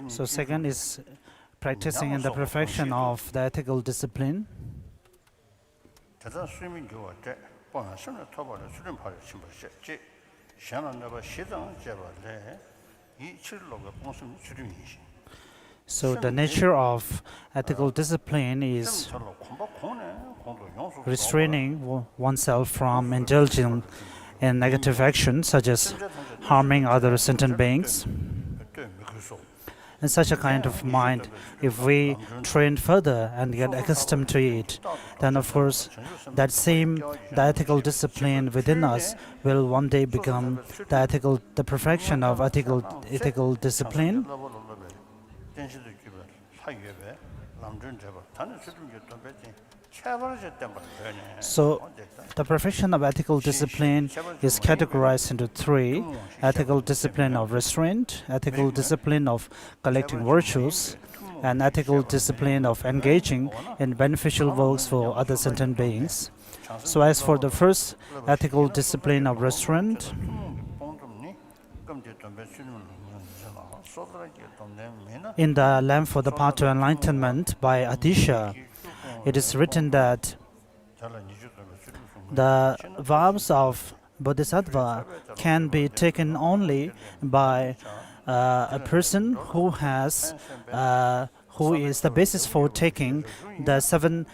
So second is practicing in the perfection of the ethical discipline. So the nature of ethical discipline is restraining oneself from indulging in negative actions such as harming other sentient beings. In such a kind of mind, if we train further and get accustomed to it, then of course the ethical discipline within us will one day become the perfection of ethical discipline. So the perfection of ethical discipline is categorized into three: ethical discipline of restraint, ethical discipline of collecting virtues, and ethical discipline of engaging in beneficial works for other sentient beings. So as for the first ethical discipline of restraint, in the Lamp for the Path to Enlightenment by Atisha, it is written that the vows of Bodhisattva can be taken only by a person who is the basis for taking the seven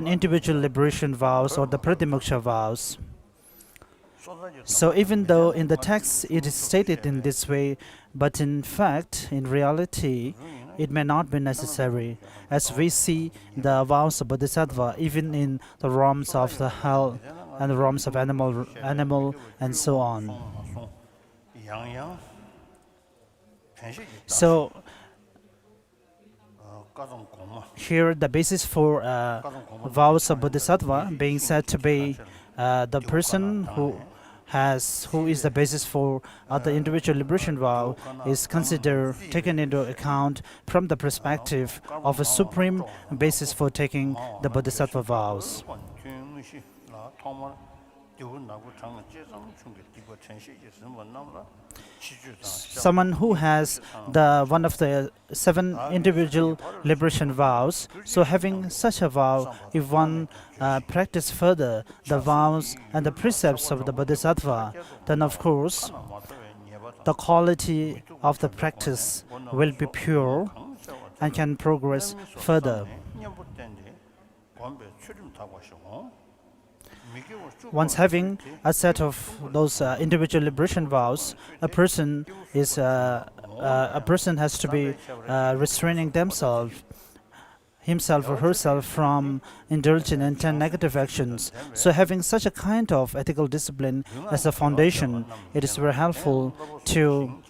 individual liberation vows or the pratimoksha vows. So even though in the text it is stated in this way, but in fact, in reality, it may not be necessary, as we see the vows of Bodhisattva even in the realms of the hell and the realms of animal and so on. So here the basis for vows of Bodhisattva being said to be the person who is the basis for the individual liberation vow is taken into account from the perspective of a supreme basis for taking the Bodhisattva vows. Someone who has one of the seven individual liberation vows, so having such a vow, if one practice further the vows and the precepts of the Bodhisattva, then of course the quality of the practice will be pure and can progress further. Once having a set of those individual liberation vows, a person has to be restraining himself or herself from indulging in 10 negative actions. So having such a kind of ethical discipline as a foundation, it is very helpful to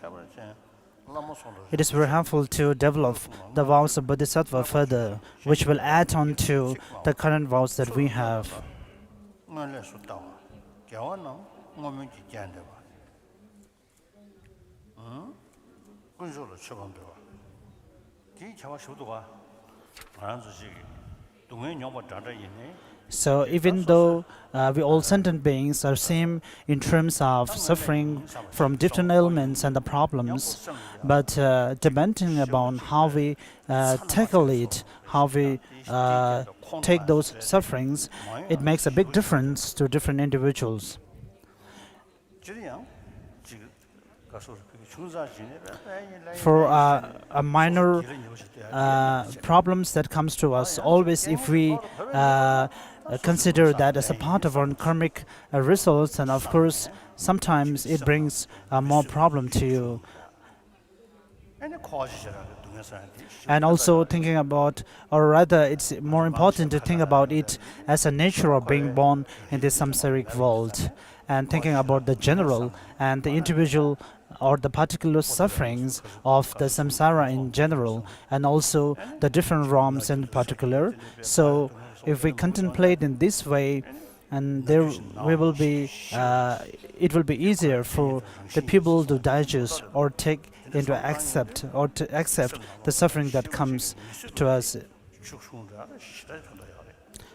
develop the vows of Bodhisattva further, which will add on to the current vows that we have. So even though we all sentient beings are same in terms of suffering from different ailments and the problems, but depending upon how we tackle it, how we take those sufferings, it makes a big difference to different individuals. For a minor problems that comes to us, always if we consider that as a part of our karmic results, and of course sometimes it brings more problem to you. And also thinking about, or rather it's more important to think about it as a nature of being born in this samsaric world, and thinking about the general and the individual or the particular sufferings of the samsara in general, and also the different realms in particular. So if we contemplate in this way, and it will be easier for the people to digest or take into accept the suffering that comes to us.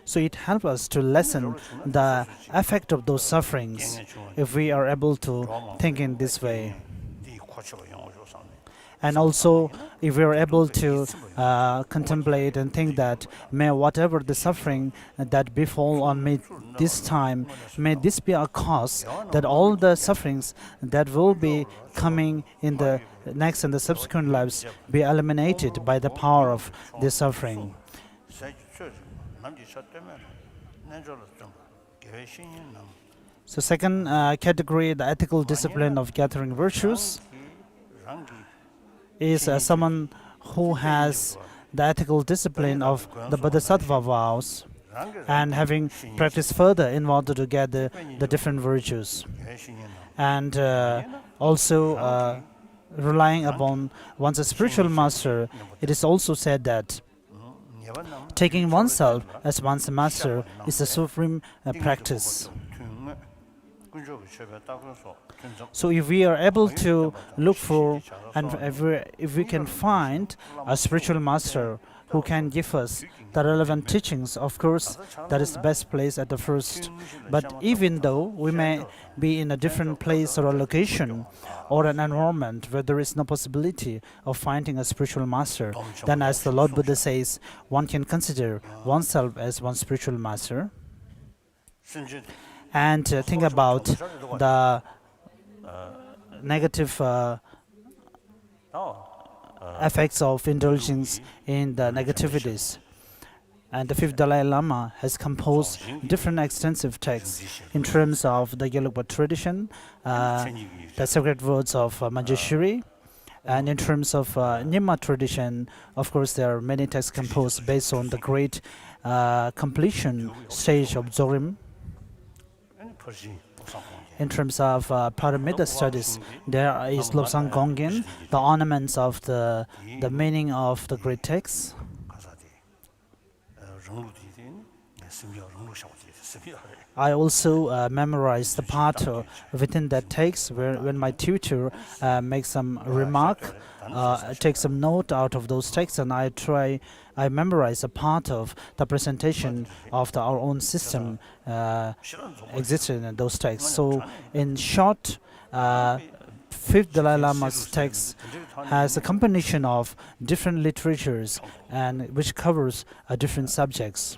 So it helps us to lessen the effect of those sufferings if we are able to think in this way. And also, if we are able to contemplate and think that may whatever the suffering that befall on me this time, may this be a cause that all the sufferings that will be coming in the next and the subsequent lives be eliminated by the power of this suffering. So second category, the ethical discipline of gathering virtues, is someone who has the ethical discipline of the bodhisattva vows and having practiced further in order to gather the different virtues. And also relying upon one's spiritual master, it is also said that taking oneself as one's master is the supreme practice. So if we are able to look for and if we can find a spiritual master who can give us the relevant teachings, of course, that is the best place at the first. But even though we may be in a different place or a location or an environment where there is no possibility of finding a spiritual master, then as the Lord Buddha says, one can consider oneself as one spiritual master and think about the negative effects of indulgence in the negativities. And the fifth Dalai Lama has composed different extensive texts in terms of the Gelugpa tradition, the sacred words of Manjushri, and in terms of Nyingma tradition, of course, there are many texts composed based on the great completion stage of Zorim. In terms of Paramita studies, there is Lobsang Gongin, the ornaments of the meaning of the great texts. I also memorized the part within that text when my tutor makes some remark, take some note out of those texts, and I memorize a part of the presentation of our own system existed in those texts. So in short, Fifth Dalai Lama's text has a combination of different literatures and which covers different subjects.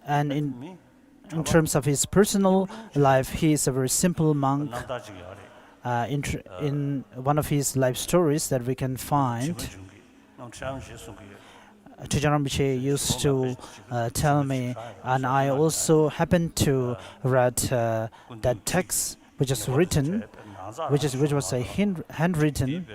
And in terms of his personal life, he is a very simple monk. In one of his life stories that we can find, Tujaram Biche used to tell me, and I also happened to read that text which is written, which was a handwritten.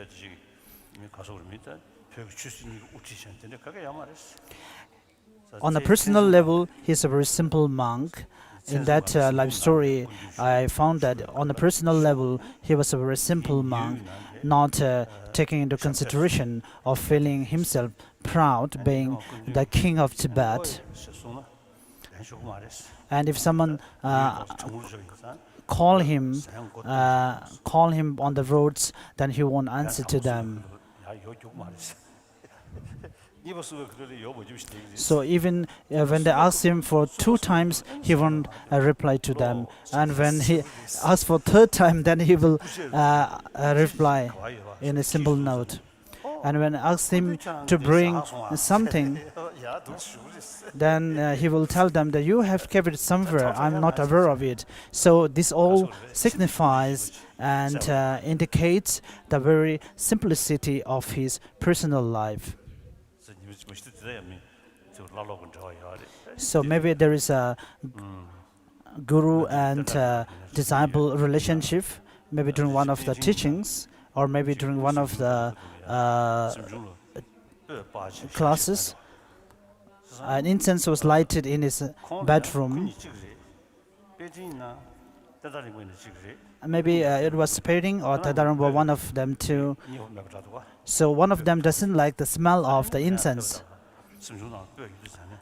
On a personal level, he's a very simple monk. In that life story, I found that on a personal level, he was a very simple monk, not taking into consideration of feeling himself proud being the king of Tibet. And if someone call him on the roads, then he won't answer to them. So even when they ask him for 2 times, he won't reply to them. And when he asks for 3rd time, then he will reply in a simple note. And when I ask him to bring something, then he will tell them that you have kept it somewhere, I'm not aware of it. So this all signifies and indicates the very simplicity of his personal life. So maybe there is a guru and disciple relationship, maybe during one of the teachings, or maybe during one of the classes. An incense was lighted in his bedroom. Maybe it was Pering or Tadaramba, one of them too. So one of them doesn't like the smell of the incense.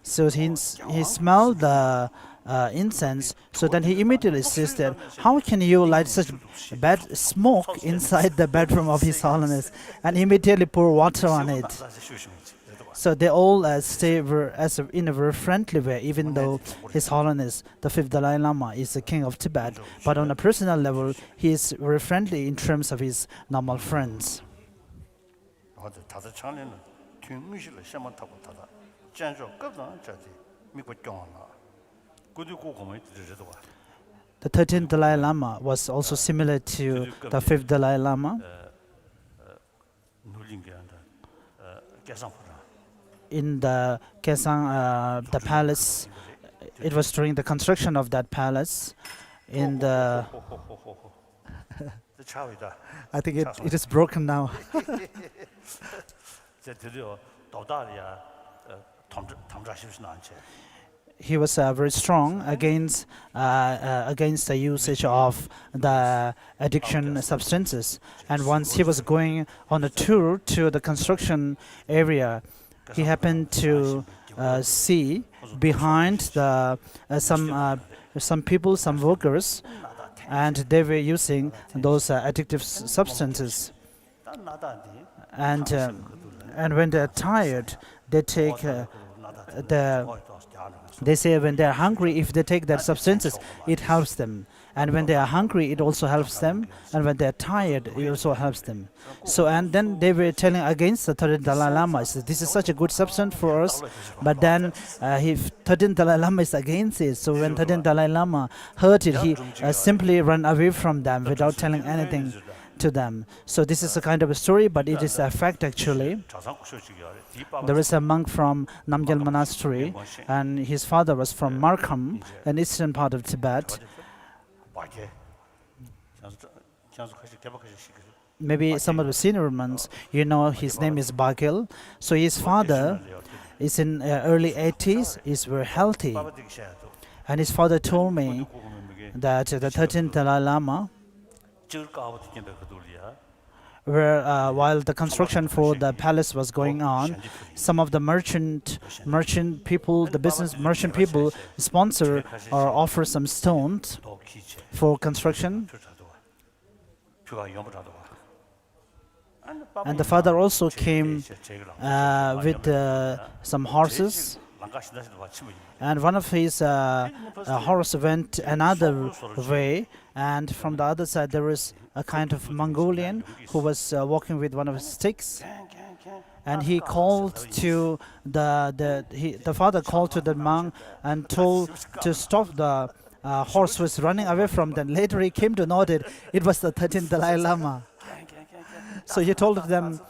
So he smelled the incense. So then he immediately says that, how can you light such bad smoke inside the bedroom of His Holiness? And immediately pour water on it. So they all stay in a very friendly way, even though His Holiness, the fifth Dalai Lama, is the king of Tibet. But on a personal level, he is very friendly in terms of his normal friends. The 13th Dalai Lama was also similar to the 5th Dalai Lama. In the Kesang, the palace, it was during the construction of that palace. In the, I think it is broken now. He was very strong against the usage of the addiction substances. And once he was going on a tour to the construction area, he happened to see behind the some people, some workers, and they were using those addictive substances. And when they're tired, they take they say when they're hungry, if they take that substances, it helps them. And when they are hungry, it also helps them. And when they're tired, it also helps them. So, and then they were telling against the 13th Dalai Lama, said, this is such a good substance for us. But then if 13th Dalai Lama is against it, so when 13th Dalai Lama heard it, he simply ran away from them without telling anything to them. So this is a kind of a story, but it is a fact actually. There is a monk from Namgyal Monastery, and his father was from Markham, an eastern part of Tibet. Maybe some of the senior monks, you know, his name is Bagil. So his father is in early 80s, is very healthy. And his father told me that the 13th Dalai Lama, where while the construction for the palace was going on, some of the merchant people, the business merchant people sponsor or offer some stones for construction. And the father also came with some horses. And one of his horse went another way, and from the other side there was a kind of Mongolian who was walking with one of his sticks. And he called to the father called to the monk and told to stop. The horse was running away from them. Later he came to know that it was the 13th Dalai Lama. So he told them,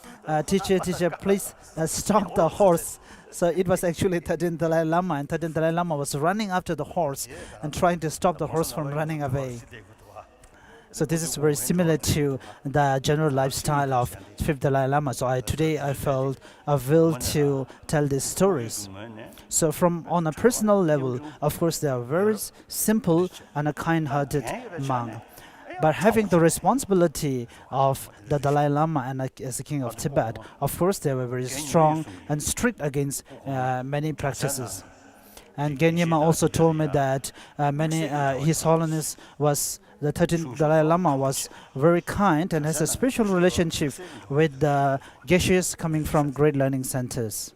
teacher, please stop the horse. So it was actually 13th Dalai Lama, and 13th Dalai Lama was running after the horse and trying to stop the horse from running away. So this is very similar to the general lifestyle of 5th Dalai Lama. So today I felt a will to tell these stories. So on a personal level, of course, they are very simple and a kind-hearted monk. But having the responsibility of the Dalai Lama and as the king of Tibet, of course, they were very strong and strict against many practices. And Genyama also told me that His Holiness was the 13th Dalai Lama was very kind and has a special relationship with the geshes coming from great learning centers.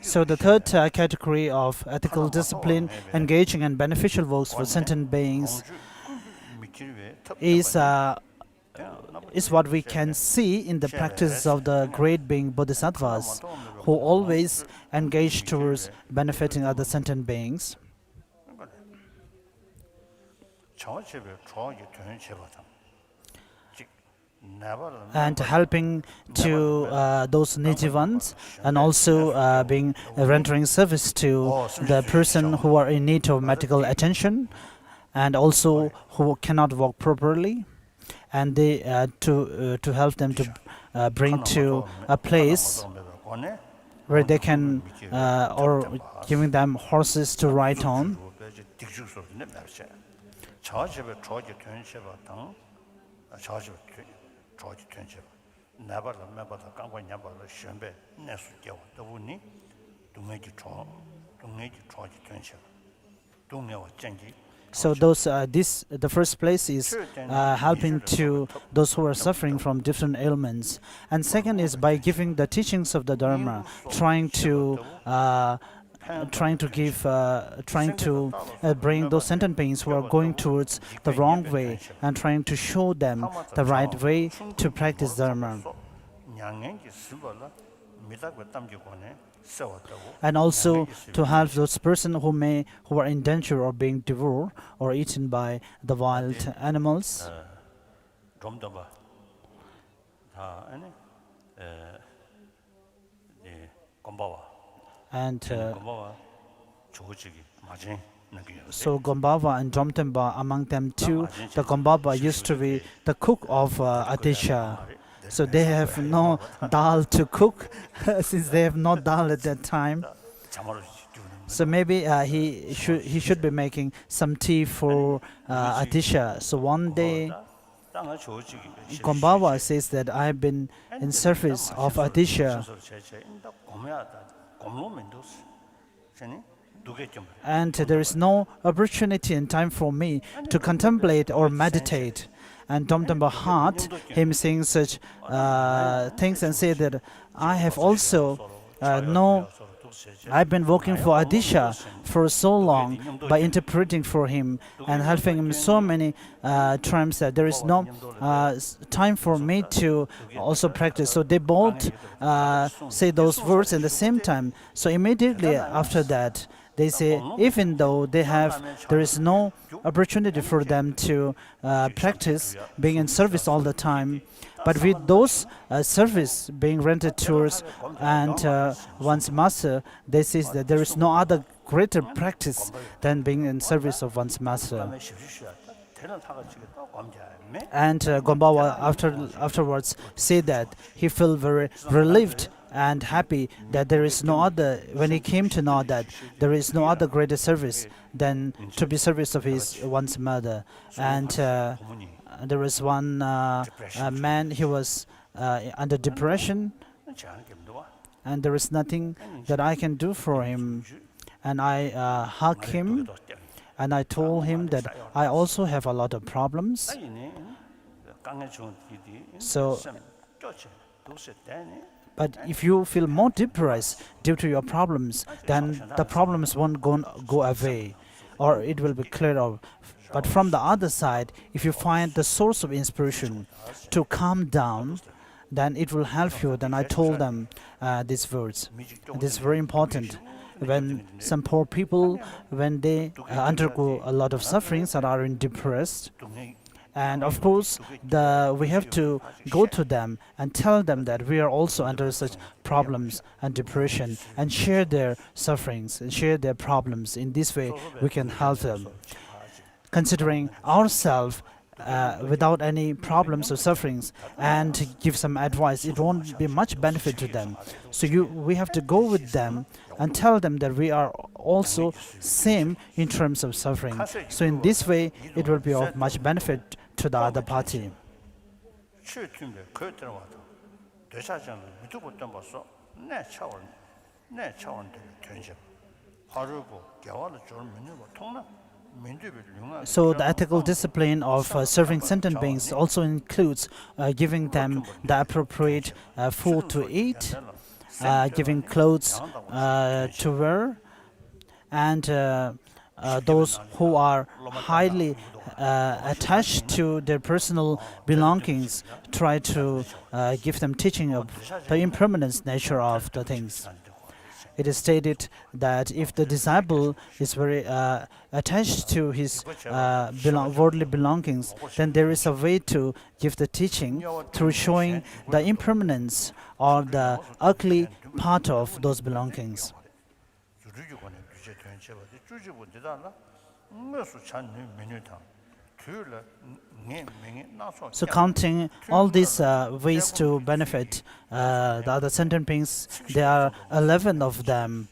So the third category of ethical discipline, engaging in beneficial works for sentient beings, is what we can see in the practices of the great being Bodhisattvas, who always engage towards benefiting other sentient beings and helping to those needy ones, and also rendering service to the person who are in need of medical attention, and also who cannot walk properly, and they to help them to bring to a place where they can or giving them horses to ride on. So the first place is helping to those who are suffering from different ailments, and second is by giving the teachings of the Dharma, trying to bring those sentient beings who are going towards the wrong way and trying to show them the right way to practice Dharma. And also to help those persons who are in danger of being devoured or eaten by the wild animals. And so Gombaba and Jomtemba, among them too, the Gombaba used to be the cook of Adisha. So they have no dal to cook since they have no dal at that time. So maybe he should be making some tea for Adisha. So one day Gombaba says that I have been in service of Adisha, and there is no opportunity and time for me to contemplate or meditate. And Domdamba heard him saying such things and said that I have also I've been working for Adisha for so long by interpreting for him and helping him so many times that there is no time for me to also practice. So they both say those words at the same time. So immediately after that, they say even though there is no opportunity for them to practice being in service all the time, but with those service being rented tours and one's master, they say that there is no other greater practice than being in service of one's master. And Gombawa afterwards said that he felt very relieved and happy that there is no other, when he came to know that there is no other greater service than to be service of one's mother. And there was one man, he was under depression, and there is nothing that I can do for him. And I hugged him, and I told him that I also have a lot of problems. So, but if you feel more depressed due to your problems, then the problems won't go away, or it will be cleared out. But from the other side, if you find the source of inspiration to calm down, then it will help you. Then I told them these words. This is very important. When some poor people, when they undergo a lot of sufferings and are depressed, and of course, we have to go to them and tell them that we are also under such problems and depression, and share their sufferings and share their problems. In this way, we can help them. Considering ourselves without any problems or sufferings and give some advice, it won't be much benefit to them. So we have to go with them and tell them that we are also same in terms of suffering. So in this way, it will be of much benefit to the other party. So the ethical discipline of serving sentient beings also includes giving them the appropriate food to eat, giving clothes to wear, and those who are highly attached to their personal belongings, try to give them teaching of the impermanence nature of the things. It is stated that if the disciple is very attached to his worldly belongings, then there is a way to give the teaching through showing the impermanence or the ugly part of those belongings. So counting all these ways to benefit the other sentient beings, there are 11 of them.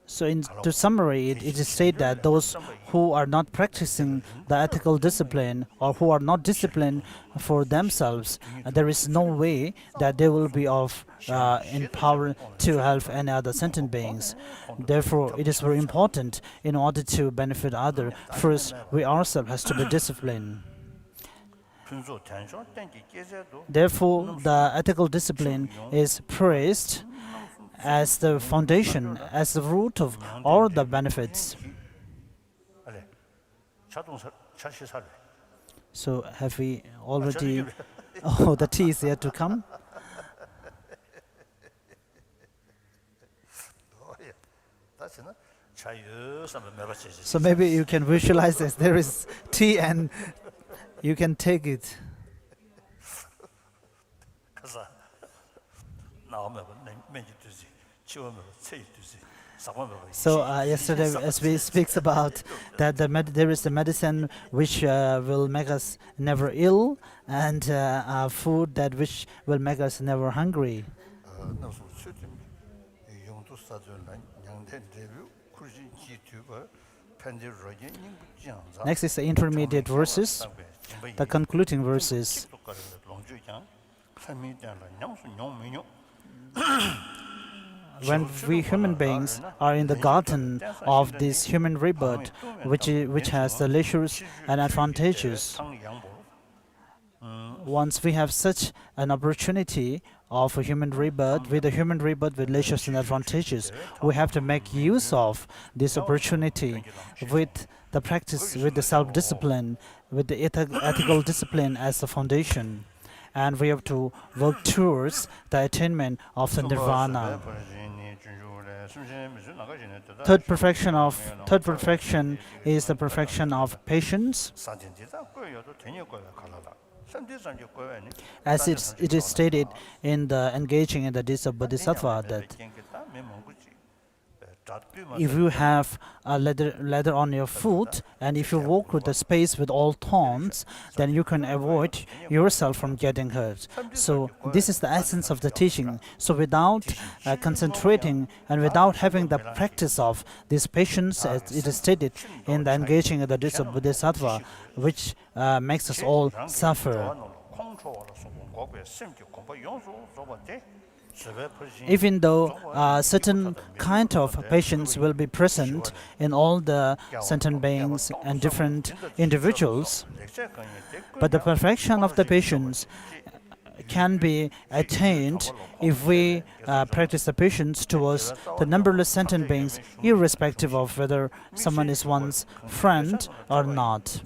So, to summary, it is said that those who are not practicing the ethical discipline or who are not disciplined for themselves, there is no way that they will be of in power to help any other sentient beings. Therefore, it is very important in order to benefit others. First, we ourselves has to be disciplined. Therefore, the ethical discipline is praised as the foundation, as the root of all the benefits. So, have we already? Oh, the tea is yet to come. So maybe you can visualize this. There is tea and you can take it. So yesterday, as we speaks about that there is a medicine which will make us never ill, and food that which will make us never hungry. Next is the intermediate verses, the concluding verses. When we human beings are in the garden of this human rebirth, which has the leisures and advantages, once we have such an opportunity of a human rebirth, with leisures and advantages, we have to make use of this opportunity with the practice, with the self-discipline, with the ethical discipline as the foundation. And we have to work towards the attainment of the nirvana. Third perfection is the perfection of patience. As it is stated in the engaging in the deeds of Bodhisattva, that if you have a leather on your foot and if you walk through the space with all thorns, then you can avoid yourself from getting hurt. So this is the essence of the teaching. So without concentrating and without having the practice of this patience, as it is stated in the engaging in the deeds of Bodhisattva, which makes us all suffer. Even though certain kind of patience will be present in all the sentient beings and different individuals, but the perfection of the patience can be attained if we practice the patience towards the numberless sentient beings, irrespective of whether someone is one's friend or not.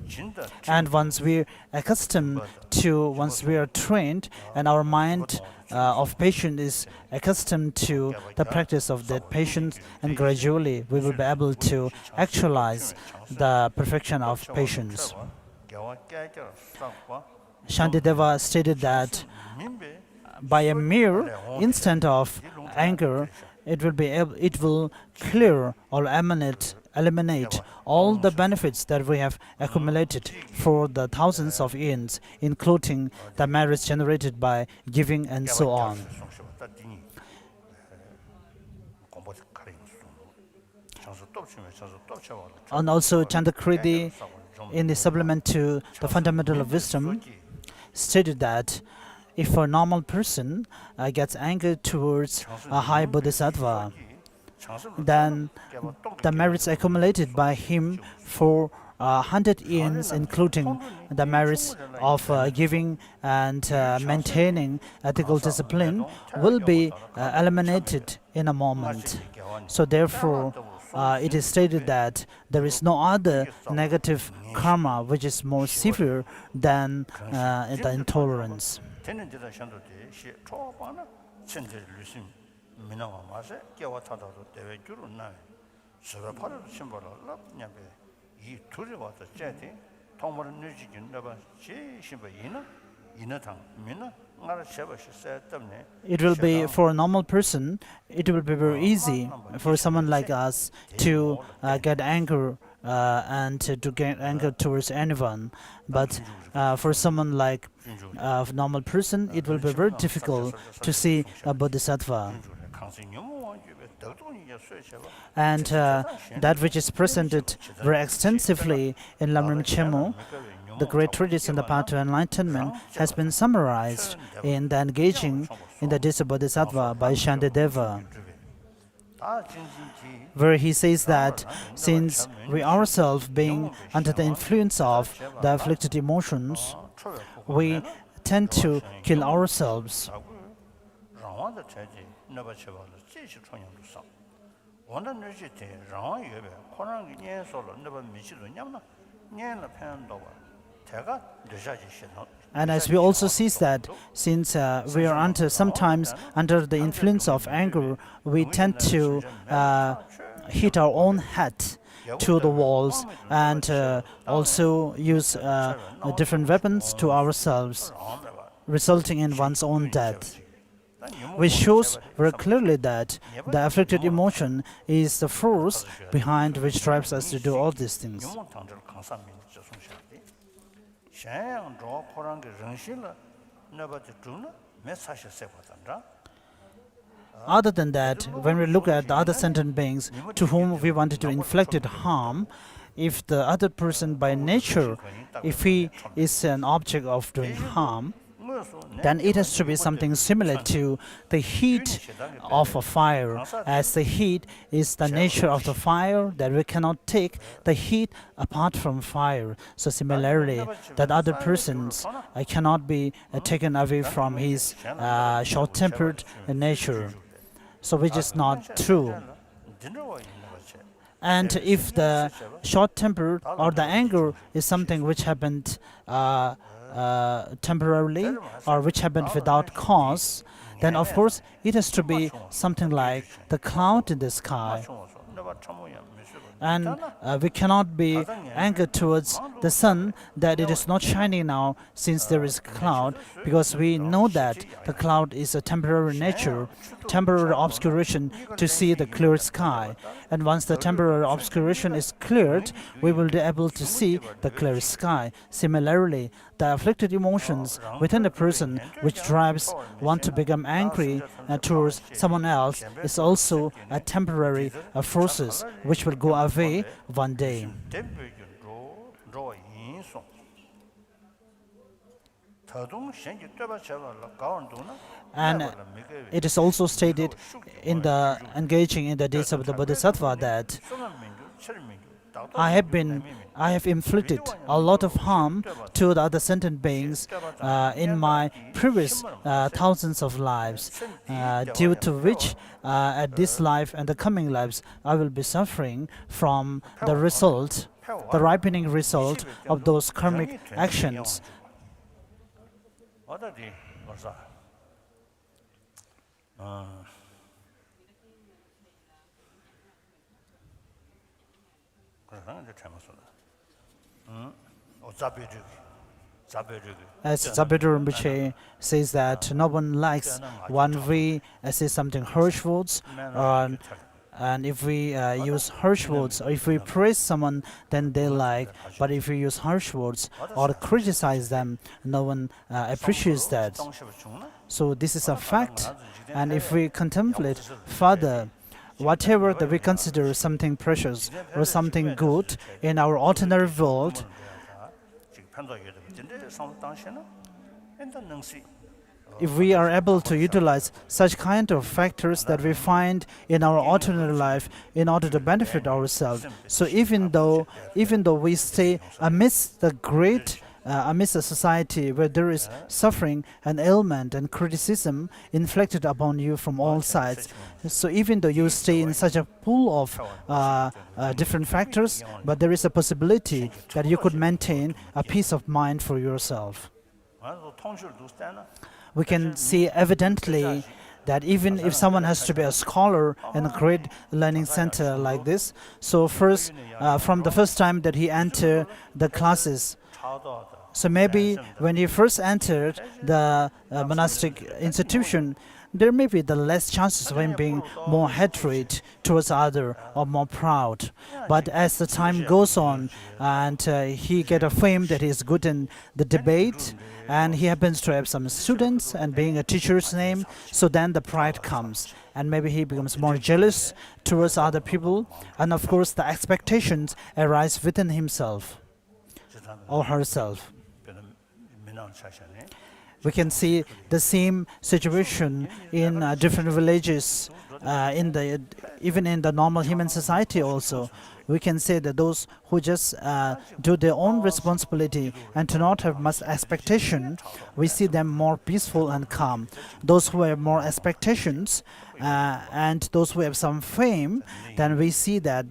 And once we are trained, and our mind of patience is accustomed to the practice of that patience, and gradually we will be able to actualize the perfection of patience. Shantideva stated that by a mere instant of anger, it will clear or eliminate all the benefits that we have accumulated for the thousands of eons, including the merits generated by giving and so on. And also Chandakriti, in the supplement to the Fundamental of Wisdom, stated that if a normal person gets angered towards a high bodhisattva, then the merits accumulated by him for 100 eons, including the merits of giving and maintaining ethical discipline, will be eliminated in a moment. So therefore, it is stated that there is no other negative karma which is more severe than the intolerance. It will be, for a normal person, it will be very easy for someone like us to get anger and to get anger towards anyone. But for someone like a normal person, it will be very difficult to see a bodhisattva. And that which is presented very extensively in Lamrim Chemo, the great treatise on the path to enlightenment, has been summarized in the engaging in the Disa Bodhisattva by Shantideva, where he says that since we ourselves being under the influence of the afflicted emotions, we tend to kill ourselves. And as we also see that since we are sometimes under the influence of anger, we tend to hit our own head to the walls and also use different weapons to ourselves, resulting in one's own death, which shows very clearly that the afflicted emotion is the force behind which drives us to do all these things. Other than that, when we look at the other sentient beings to whom we wanted to inflict harm, if the other person by nature, if he is an object of doing harm, then it has to be something similar to the heat of a fire, as the heat is the nature of the fire, that we cannot take the heat apart from fire. So similarly, that other persons cannot be taken away from his short-tempered nature, so which is not true. And if the short-tempered or the anger is something which happened temporarily or which happened without cause, then of course it has to be something like the cloud in the sky. And we cannot be angered towards the sun that it is not shining now since there is cloud, because we know that the cloud is a temporary nature, temporary obscuration to see the clear sky. And once the temporary obscuration is cleared, we will be able to see the clear sky. Similarly, the afflicted emotions within a person which drives one to become angry towards someone else is also a temporary forces which will go away one day. And it is also stated in the engaging in the deeds of the Bodhisattva that I have inflicted a lot of harm to the other sentient beings in my previous thousands of lives, due to which at this life and the coming lives I will be suffering from the result, the ripening result of those karmic actions. As Zabedu Rinpoche says that no one likes when we say something harsh words, and if we use harsh words, or if we praise someone, then they like. But if we use harsh words or criticize them, no one appreciates that. So this is a fact. And if we contemplate further, whatever that we consider something precious or something good in our ordinary world, if we are able to utilize such kind of factors that we find in our ordinary life in order to benefit ourselves, so even though we stay amidst a society where there is suffering and ailment and criticism inflicted upon you from all sides, so even though you stay in such a pool of different factors, but there is a possibility that you could maintain a peace of mind for yourself. We can see evidently that even if someone has to be a scholar in a great learning center like this, so first, from the first time that he entered the classes, so maybe when he first entered the monastic institution, there may be the less chances of him being more hatred towards other or more proud. But as the time goes on and he get a fame that is good in the debate, and he happens to have some students and being a teacher's name, so then the pride comes and maybe he becomes more jealous towards other people, and of course the expectations arise within himself or herself. We can see the same situation in different villages, even in the normal human society also. We can say that those who just do their own responsibility and do not have much expectation, we see them more peaceful and calm. Those who have more expectations and those who have some fame, then we see that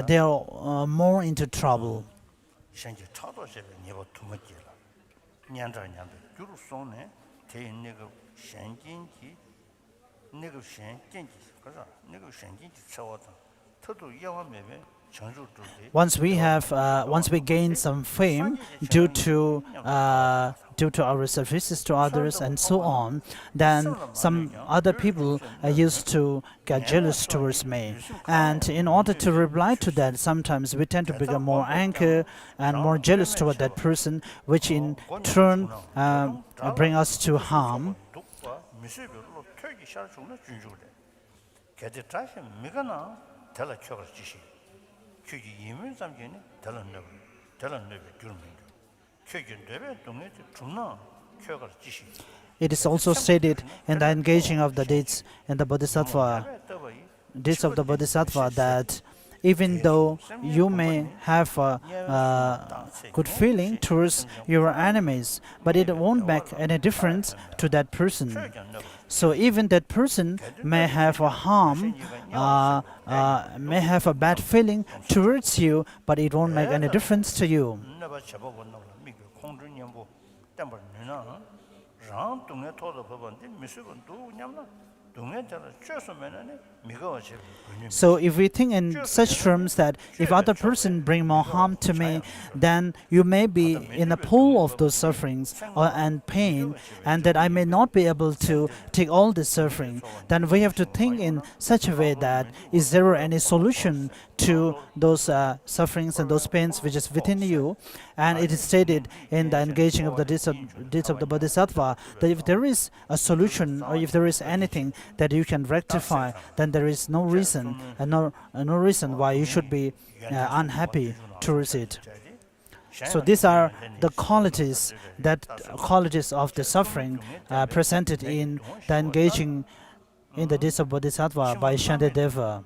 they are more into trouble. Once we gain some fame due to our services to others and so on, then some other people used to get jealous towards me. And in order to reply to that, sometimes we tend to become more angry and more jealous toward that person, which in turn bring us to harm. It is also stated in the engaging of the deeds in the Bodhisattva, deeds of the Bodhisattva, that even though you may have a good feeling towards your enemies, but it won't make any difference to that person. So even that person may have a harm, may have a bad feeling towards you, but it won't make any difference to you. So if we think in such terms that if other person bring more harm to me, then you may be in a pool of those sufferings and pain, and that I may not be able to take all this suffering, then we have to think in such a way that is there any solution to those sufferings and those pains which is within you. And it is stated in the engaging of the deeds of the Bodhisattva that if there is a solution or if there is anything that you can rectify, then there is no reason and no reason why you should be unhappy towards it. So these are the qualities of the suffering presented in the engaging in the deeds of Bodhisattva by Shantideva.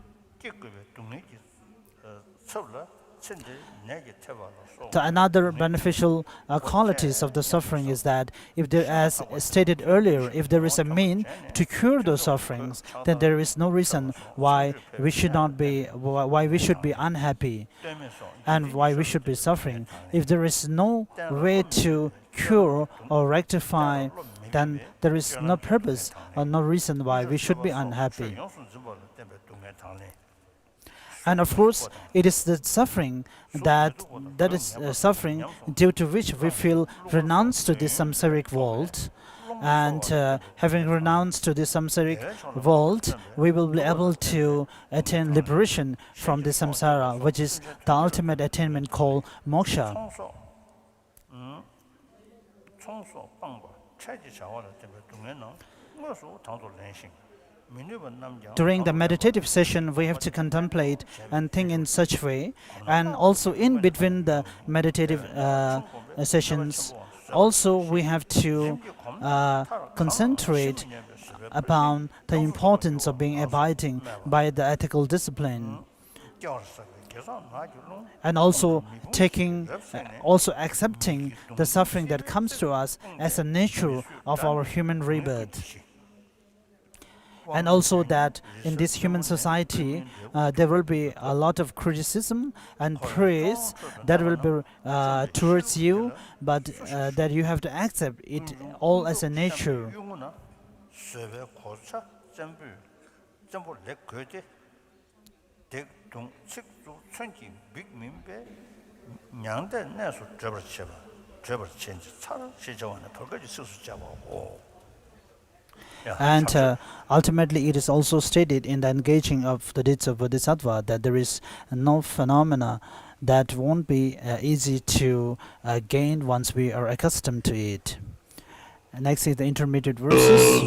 The another beneficial qualities of the suffering is that if there, as stated earlier, if there is a mean to cure those sufferings, then there is no reason why we should be unhappy and why we should be suffering. If there is no way to cure or rectify, then there is no purpose or no reason why we should be unhappy. And of course, it is the suffering that is suffering due to which we feel renounced to this samsaric world. And having renounced to this samsaric world, we will be able to attain liberation from the samsara, which is the ultimate attainment called moksha. During the meditative session, we have to contemplate and think in such way, and also in between the meditative sessions, also we have to concentrate upon the importance of being abiding by the ethical discipline, and also accepting the suffering that comes to us as a nature of our human rebirth. And also that in this human society, there will be a lot of criticism and praise that will be towards you, but that you have to accept it all as a nature. And ultimately, it is also stated in the engaging of the deeds of Bodhisattva that there is no phenomena that won't be easy to gain once we are accustomed to it. Next is the intermediate verses.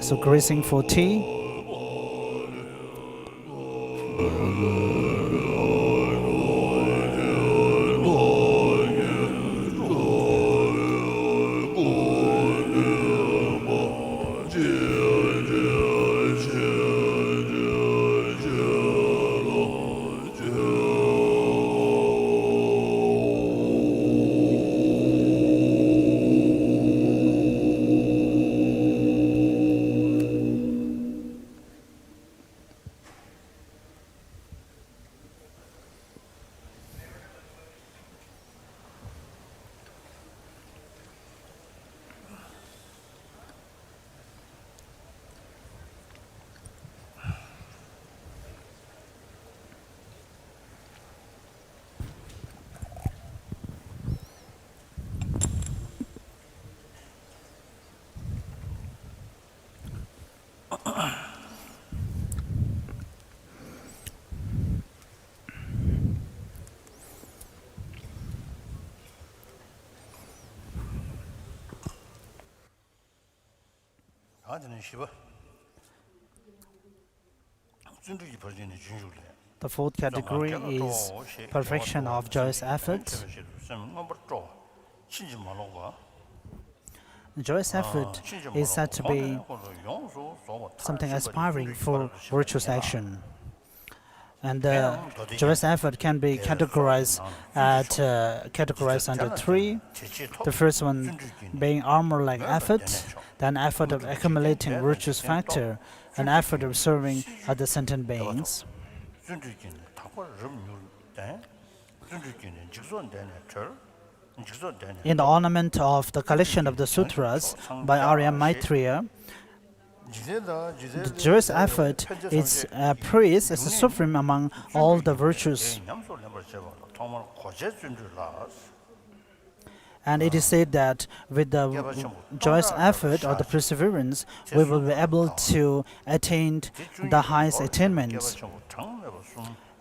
So grazing for tea. The fourth category is perfection of joyous effort. Joyous effort is said to be something aspiring for virtuous action. And the joyous effort can be categorized under three. The first one being armor-like effort, then effort of accumulating virtuous factor, and effort of serving other sentient beings. In the ornament of the collection of the sutras by Arya Maitreya, the joyous effort is praised as a supreme among all the virtues. And it is said that with the joyous effort or the perseverance, we will be able to attain the highest attainments.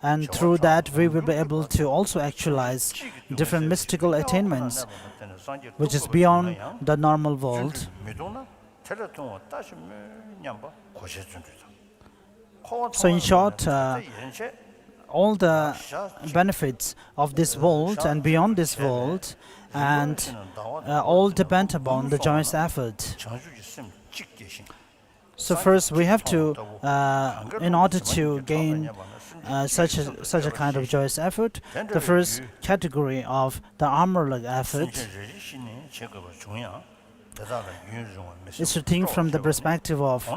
And through that, we will be able to also actualize different mystical attainments, which is beyond the normal world. So in short, all the benefits of this world and beyond this world, and all depend upon the joyous effort. So first, we have to, in order to gain such a kind of joyous effort, the first category of the armor-like effort is to think from the perspective of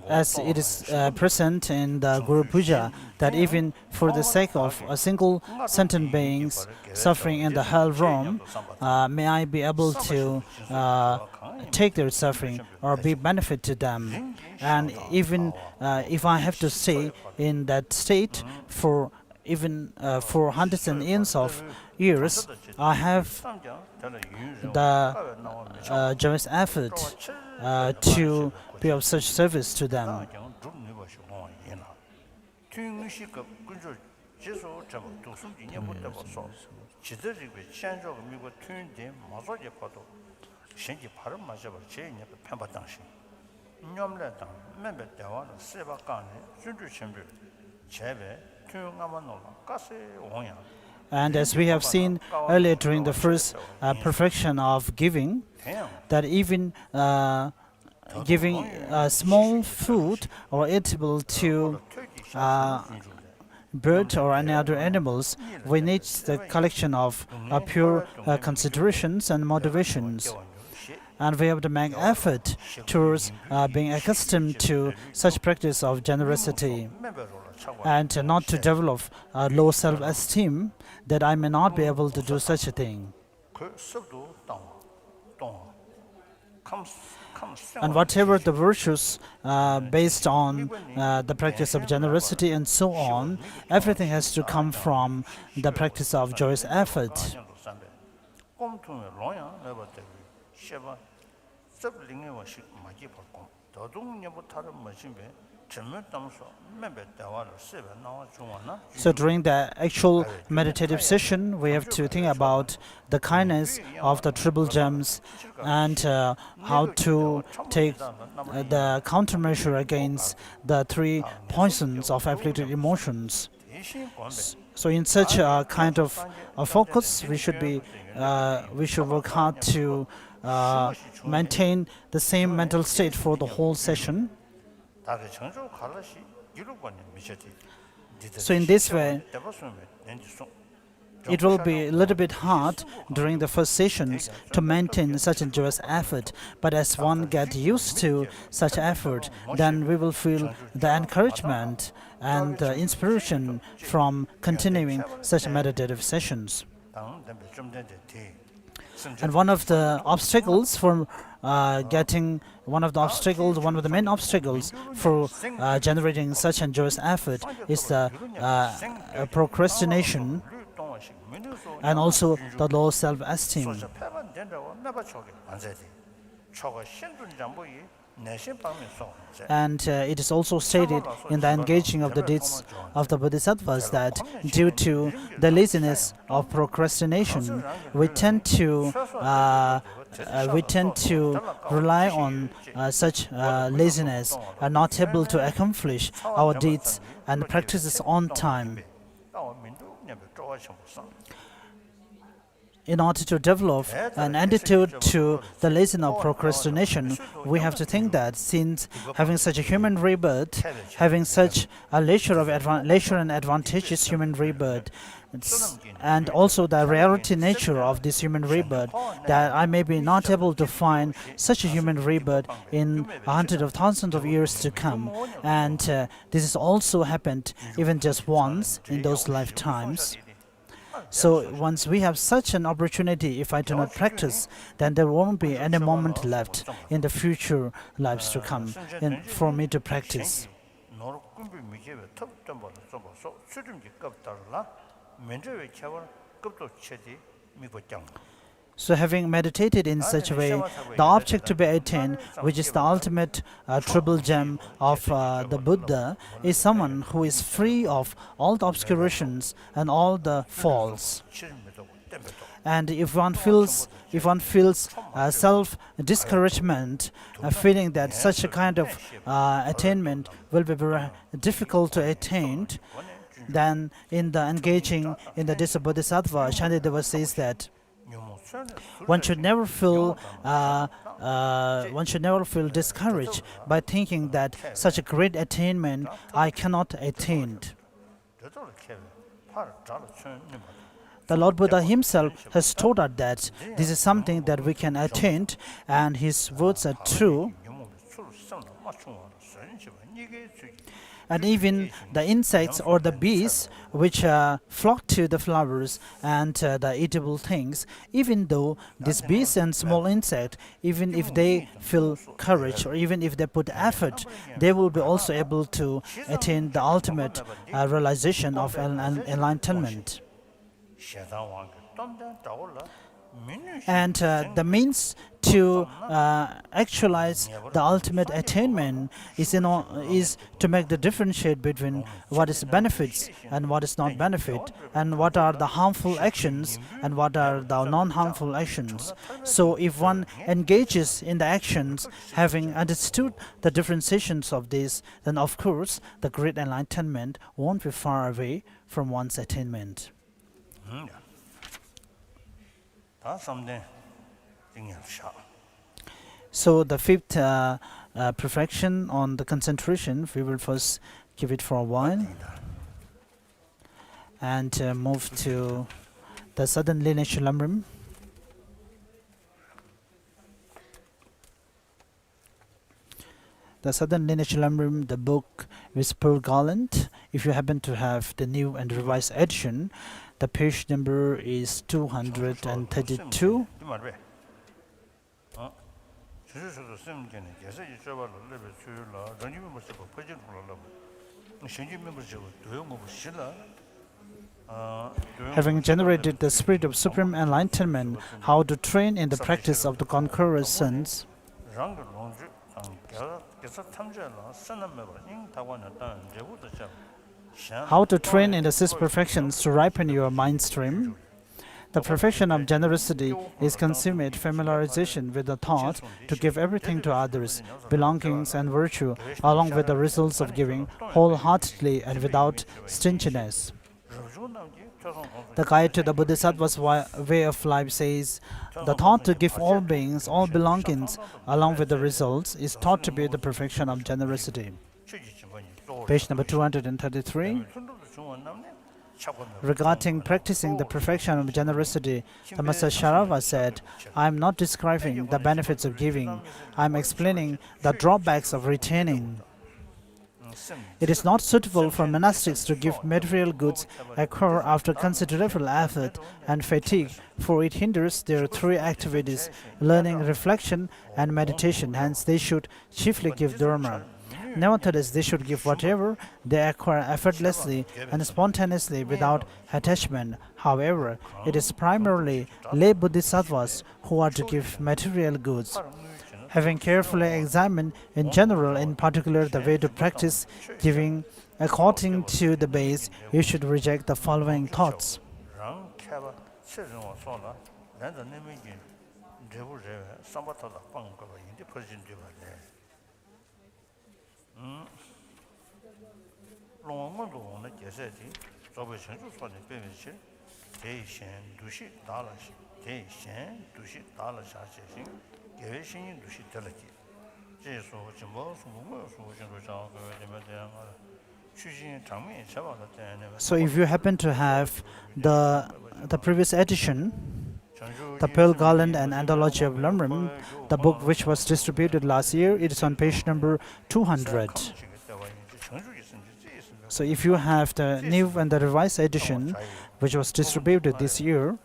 as it is present in the Guru Puja, that even for the sake of a single sentient beings suffering in the hell realm, may I be able to take their suffering or be benefit to them. And even if I have to stay in that state for even for hundreds and years of years, I have the joyous effort to be of such service to them. And as we have seen earlier during the first perfection of giving, that even giving small food or eatable to bird or any other animals, we need the collection of pure considerations and motivations. And we have to make effort towards being accustomed to such practice of generosity, and not to develop low self-esteem that I may not be able to do such a thing. And whatever the virtues based on the practice of generosity and so on, everything has to come from the practice of joyous effort. So during the actual meditative session, we have to think about the kindness of the triple gems and how to take the countermeasure against the three poisons of afflicted emotions. So in such a kind of a focus, we should work hard to maintain the same mental state for the whole session. So in this way, it will be a little bit hard during the first sessions to maintain such a joyous effort. But as one gets used to such effort, then we will feel the encouragement and the inspiration from continuing such meditative sessions. And one of the main obstacles for generating such a joyous effort is the procrastination and also the low self-esteem. And it is also stated in the engaging of the deeds of the Bodhisattvas that due to the laziness of procrastination, we tend to rely on such laziness and not able to accomplish our deeds and practices on time. In order to develop an attitude to the laziness of procrastination, we have to think that since having such a human rebirth, having such a leisure and advantageous human rebirth, and also the rarity nature of this human rebirth, that I may be not able to find such a human rebirth in hundreds of thousands of years to come. And this has also happened even just once in those lifetimes. So once we have such an opportunity, if I do not practice, then there won't be any moment left in the future lives to come for me to practice. So having meditated in such a way, the object to be attained, which is the ultimate triple gem of the Buddha, is someone who is free of all the obscurations and all the faults. And if one feels self-discouragement, feeling that such a kind of attainment will be very difficult to attain, then in the engaging in the deeds of Bodhisattva, Shantideva says that one should never feel discouraged by thinking that such a great attainment I cannot attain. The Lord Buddha himself has told us that this is something that we can attain, and his words are true. And even the insects or the bees which flock to the flowers and the eatable things, even though these bees and small insects, even if they feel courage or even if they put effort, they will be also able to attain the ultimate realization of enlightenment. And the means to actualize the ultimate attainment is to make the differentiate between what is benefits and what is not benefit, and what are the harmful actions and what are the non-harmful actions. So if one engages in the actions having understood the differentiations of this, then of course the great enlightenment won't be far away from one's attainment. So the fifth perfection on the concentration, we will first give it for a while and move to the southern lineage Lamrim. The southern lineage Lamrim, the book is Pearl Garland. If you happen to have the new and revised edition, the page number is 232. Having generated the spirit of supreme enlightenment, how to train in the practice of the conqueror's sons. How to train in the six perfections to ripen your mind stream. The perfection of generosity is consummate familiarization with the thought to give everything to others, belongings and virtue, along with the results of giving wholeheartedly and without stinginess. The guide to the Bodhisattva's way of life says, the thought to give all beings, all belongings, along with the results, is thought to be the perfection of generosity. Page number 233. Regarding practicing the perfection of generosity, the Master Sharava said, I am not describing the benefits of giving, I am explaining the drawbacks of retaining. It is not suitable for monastics to give material goods occur after considerable effort and fatigue, for it hinders their three activities, learning, reflection, and meditation. Hence, they should chiefly give dharma. Nevertheless, they should give whatever they acquire effortlessly and spontaneously without attachment. However, it is primarily lay bodhisattvas who are to give material goods. Having carefully examined in general, in particular, the way to practice giving according to the base, you should reject the following thoughts. So if you happen to have the previous edition, The Pearl Garland and Anthology of Lamrim, the book which was distributed last year, it is on page number 200. So if you have the new and the revised edition, which was distributed this year,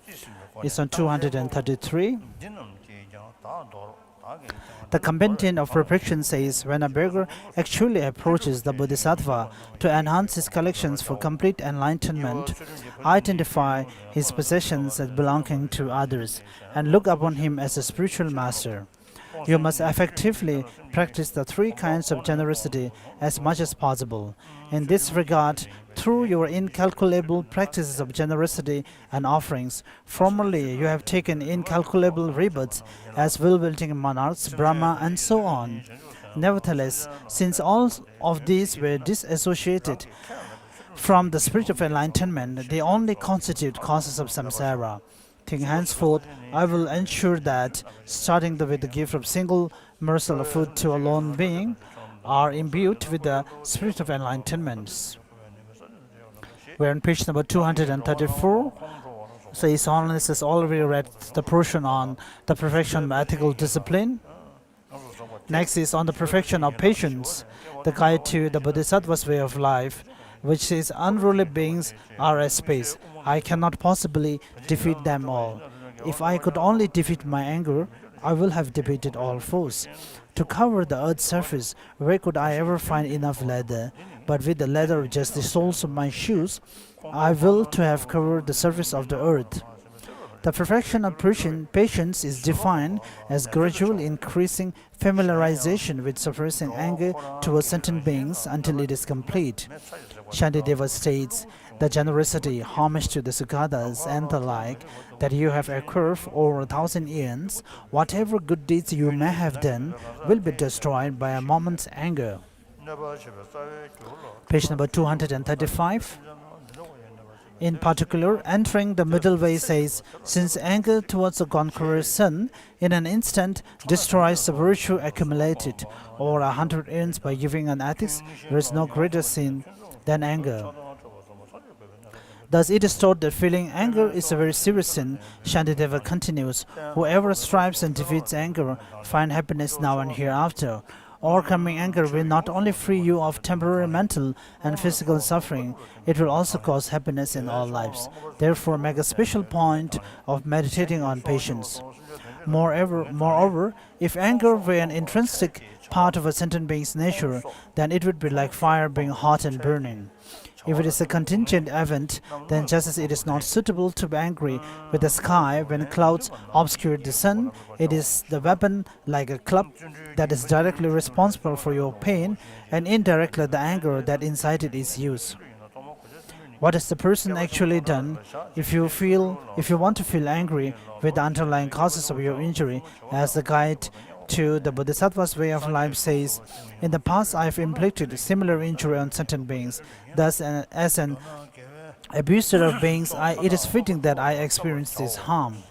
it's on 233. The Commentaries of Perfection says, when a beggar actually approaches the Bodhisattva to enhance his collections for complete enlightenment, identify his possessions as belonging to others, and look upon him as a spiritual master. You must effectively practice the three kinds of generosity as much as possible. In this regard, through your incalculable practices of generosity and offerings, formerly you have taken incalculable rebirths as will-wielding monarchs, Brahma, and so on. Nevertheless, since all of these were disassociated from the spirit of enlightenment, they only constitute causes of samsara. Henceforth, I will ensure that, starting with the gift of single morsel of food to a lone being, are imbued with the spirit of enlightenment. We're on page number 234. So His Holiness has already read the portion on the perfection of ethical discipline. Next is on the perfection of patience, the guide to the Bodhisattva's way of life, which says unruly beings are a space. I cannot possibly defeat them all. If I could only defeat my anger, I will have defeated all foes. To cover the earth's surface, where could I ever find enough leather? But with the leather of just the soles of my shoes, I will to have covered the surface of the earth. The perfection of patience is defined as gradual increasing familiarization with suppressing anger towards certain beings until it is complete. Shantideva states, the generosity, homage to the Sukhadas and the like, that you have acquired over 1,000 years, whatever good deeds you may have done, will be destroyed by a moment's anger. Page number 235. In particular, entering the middle way says, since anger towards the conqueror's son in an instant destroys the virtue accumulated over 100 years by giving an ethics, there is no greater sin than anger. Thus it is taught that feeling anger is a very serious sin. Shantideva continues, whoever strives and defeats anger finds happiness now and hereafter. Overcoming anger will not only free you of temporary mental and physical suffering, it will also cause happiness in all lives. Therefore, make a special point of meditating on patience. Moreover, if anger were an intrinsic part of a sentient being's nature, then it would be like fire being hot and burning. If it is a contingent event, then just as it is not suitable to be angry with the sky when clouds obscure the sun, it is the weapon like a club that is directly responsible for your pain and indirectly the anger that incited its use. What has the person actually done? If you want to feel angry with the underlying causes of your injury, as the guide to the Bodhisattva's way of life says, in the past I have inflicted similar injury on certain beings. Thus, as an abuser of beings, it is fitting that I experience this harm.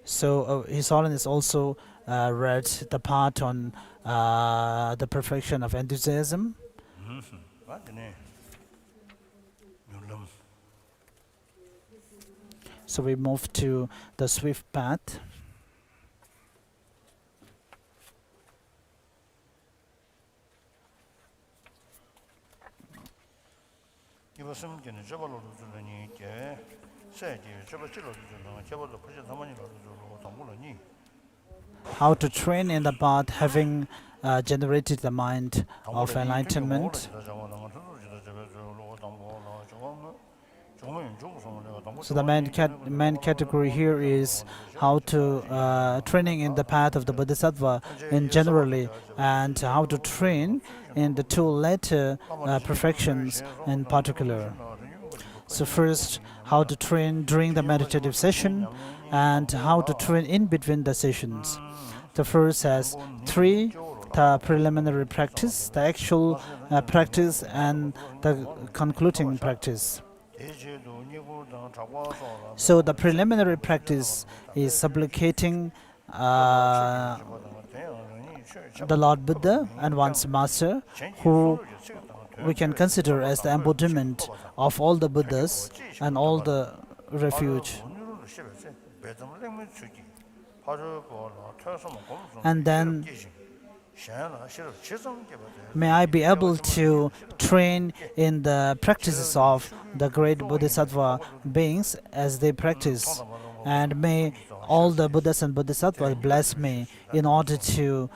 So, His Holiness also read the part on the perfection of enthusiasm. So we move to the swift path. How to train in the path, having generated the mind of enlightenment. So the main category here is how to training in the path of the Bodhisattva in generally, and how to train in the two latter perfections in particular. So first, how to train during the meditative session, and how to train in between the sessions. The first has three: the preliminary practice, the actual practice, and the concluding practice. So the preliminary practice is supplicating the Lord Buddha and one's master, who we can consider as the embodiment of all the Buddhas and all the refuge. And then, may I be able to train in the practices of the great Bodhisattva beings as they practice, and may all the Buddhas and Bodhisattvas bless me in order to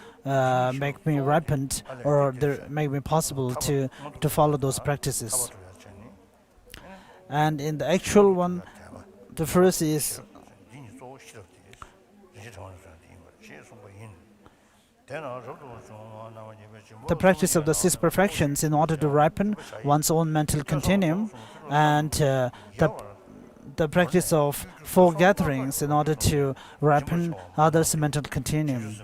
make me ripened, or make me possible to follow those practices. And in the actual one, the first is the practice of the six perfections in order to ripen one's own mental continuum, and the practice of four gatherings in order to ripen others' mental continuum.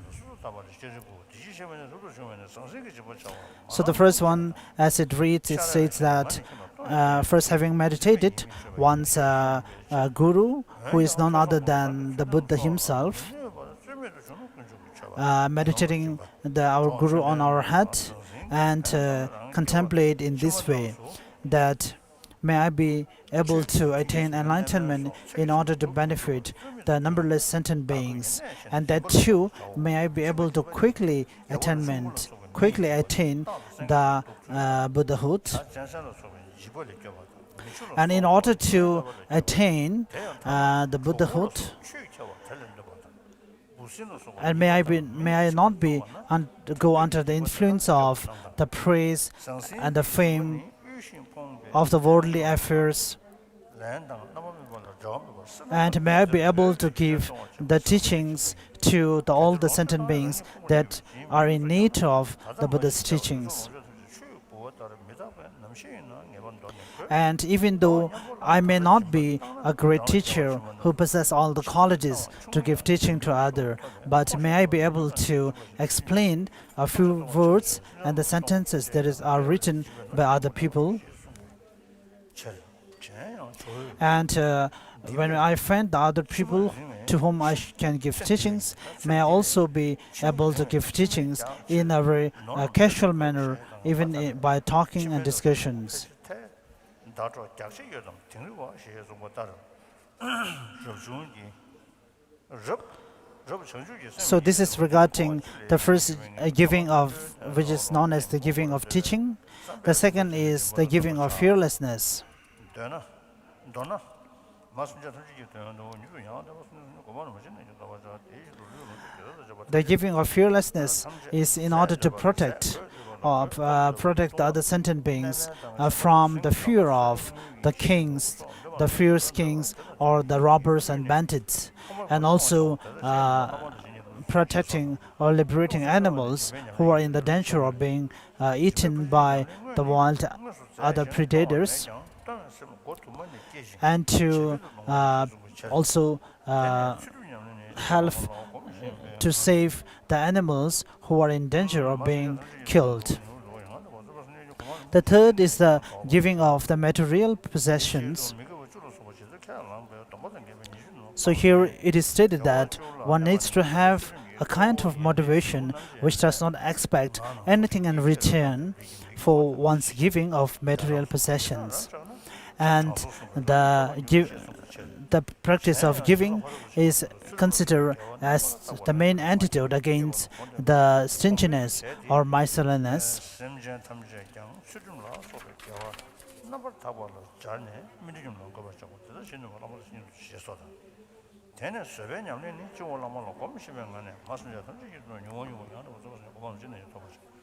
So the first one, as it reads, it states that first, having meditated, one's guru, who is none other than the Buddha himself, meditating our guru on our head, and contemplate in this way that may I be able to attain enlightenment in order to benefit the numberless sentient beings, and that too may I be able to quickly attain the Buddhahood. And in order to attain the Buddhahood, and may I not go under the influence of the praise and the fame of the worldly affairs, and may I be able to give the teachings to all the sentient beings that are in need of the Buddha's teachings. And even though I may not be a great teacher who possesses all the qualities to give teaching to others, but may I be able to explain a few words and the sentences that are written by other people. And when I find the other people to whom I can give teachings, may I also be able to give teachings in a very casual manner, even by talking and discussions. So this is regarding the first giving of, which is known as the giving of teaching. The second is the giving of fearlessness. The giving of fearlessness is in order to protect the other sentient beings from the fear of the kings, the fierce kings, or the robbers and bandits, and also protecting or liberating animals who are in the danger of being eaten by the wild other predators, and to also help to save the animals who are in danger of being killed. The third is the giving of the material possessions. So here it is stated that one needs to have a kind of motivation which does not expect anything in return for one's giving of material possessions. And the practice of giving is considered as the main antidote against the stinginess or miserliness.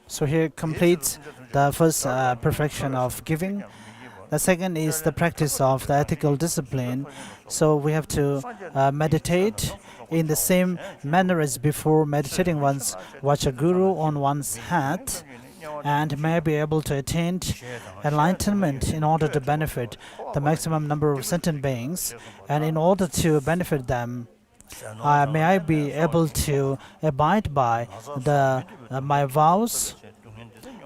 So here completes the first perfection of giving. The second is the practice of the ethical discipline. So we have to meditate in the same manner as before meditating one's watch a guru on one's hat, and may be able to attain enlightenment in order to benefit the maximum number of sentient beings, and in order to benefit them, may I be able to abide by my vows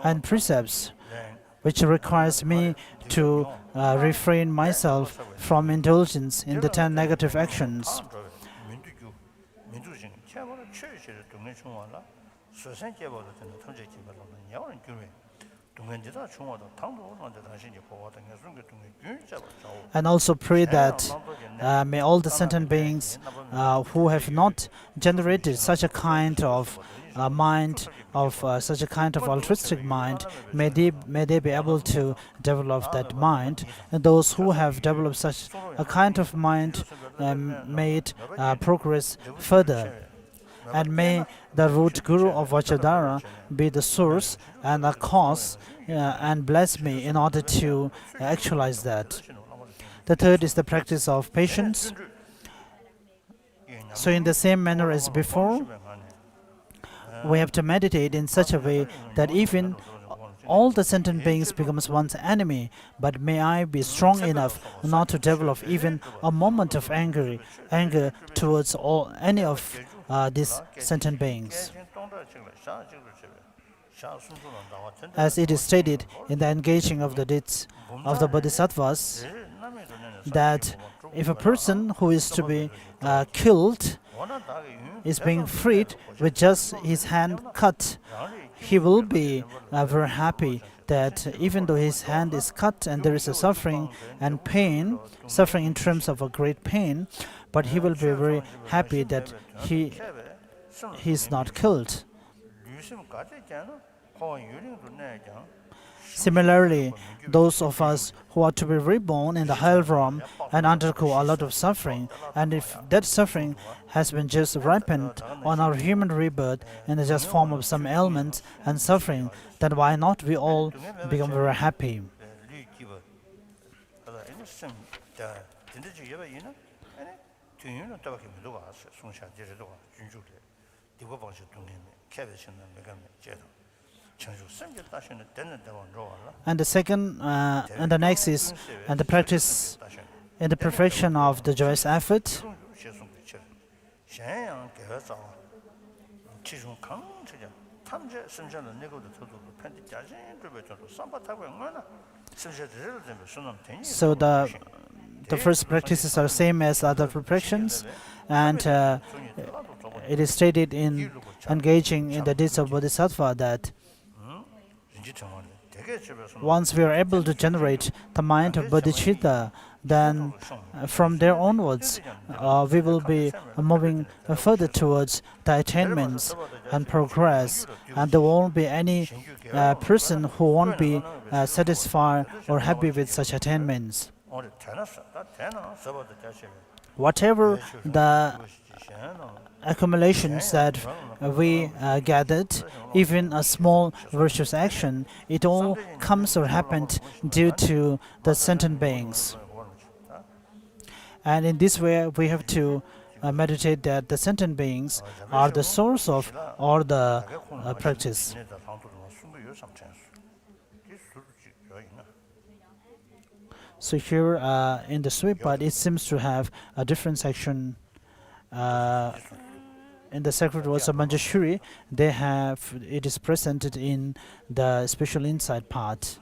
and precepts, which requires me to refrain myself from indulgence in the 10 negative actions. And also pray that may all the sentient beings who have not generated such a kind of mind, such a kind of altruistic mind, may they be able to develop that mind. And those who have developed such a kind of mind may it progress further. And may the root guru of Vajradhara be the source and the cause and bless me in order to actualize that. The third is the practice of patience. So in the same manner as before, we have to meditate in such a way that even all the sentient beings becomes one's enemy, but may I be strong enough not to develop even a moment of anger towards any of these sentient beings. As it is stated in the engaging of the deeds of the Bodhisattvas, that if a person who is to be killed is being freed with just his hand cut, he will be very happy that even though his hand is cut and there is a suffering and pain, suffering in terms of a great pain, but he will be very happy that he is not killed. Similarly, those of us who are to be reborn in the hell realm and undergo a lot of suffering, and if that suffering has been just ripened on our human rebirth in the just form of some ailments and suffering, then why not we all become very happy? And the second and the next is the practice in the perfection of the joyous effort. So the first practices are same as other perfections, and it is stated in engaging in the deeds of Bodhisattva that once we are able to generate the mind of bodhicitta, then from there onwards we will be moving further towards the attainments and progress, and there won't be any person who won't be satisfied or happy with such attainments. Whatever the accumulations that we gathered, even a small virtuous action, it all comes or happened due to the sentient beings. And in this way, we have to meditate that the sentient beings are the source of all the practice. So here in the sweep part, it seems to have a different section. In the sacred words of Manjushri, it is presented in the special insight part.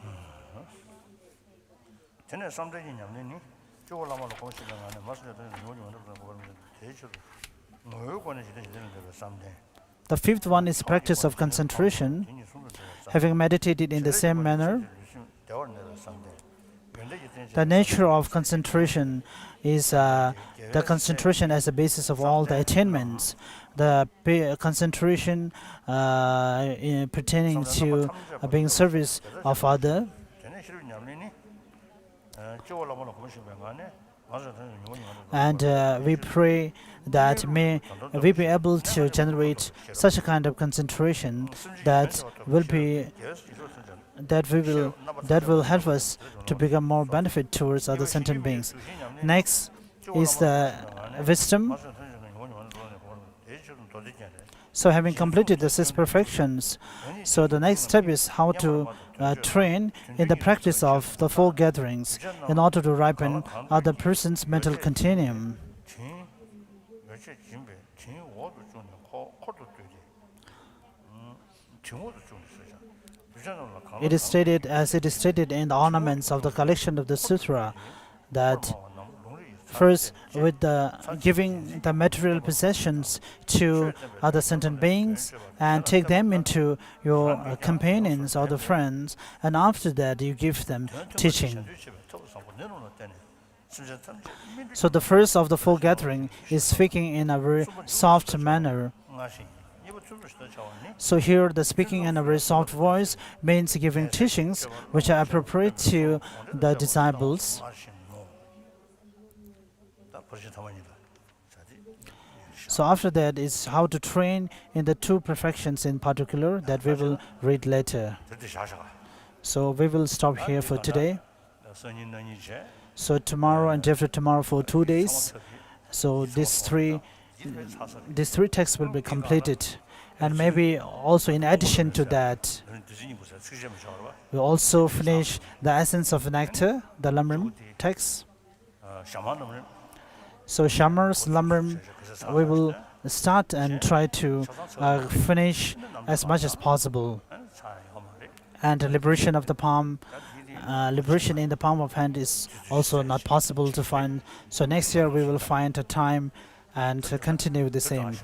The fifth one is practice of concentration. Having meditated in the same manner, the nature of concentration is the concentration as a basis of all the attainments. The concentration pertaining to being service of other. And we pray that may we be able to generate such a kind of concentration that will help us to become more benefit towards other sentient beings. Next is the wisdom. So having completed the 6 perfections, so the next step is how to train in the practice of the 4 gatherings in order to ripen other person's mental continuum. It is stated, as it is stated in the ornaments of the collection of the sutra, that first, with the giving the material possessions to other sentient beings and take them into your companions or the friends, and after that you give them teaching. So the first of the 4 gathering is speaking in a very soft manner. So here the speaking in a very soft voice means giving teachings which are appropriate to the disciples. So after that is how to train in the 2 perfections in particular that we will read later. So we will stop here for today. So tomorrow and after tomorrow for 2 days. So these three texts will be completed. And maybe also in addition to that, we also finish the essence of nectar, the Lamrim text. So Shamar's Lamrim, we will start and try to finish as much as possible. And liberation of the palm, liberation in the palm of hand is also not possible to find. So next year we will find a time and continue the same.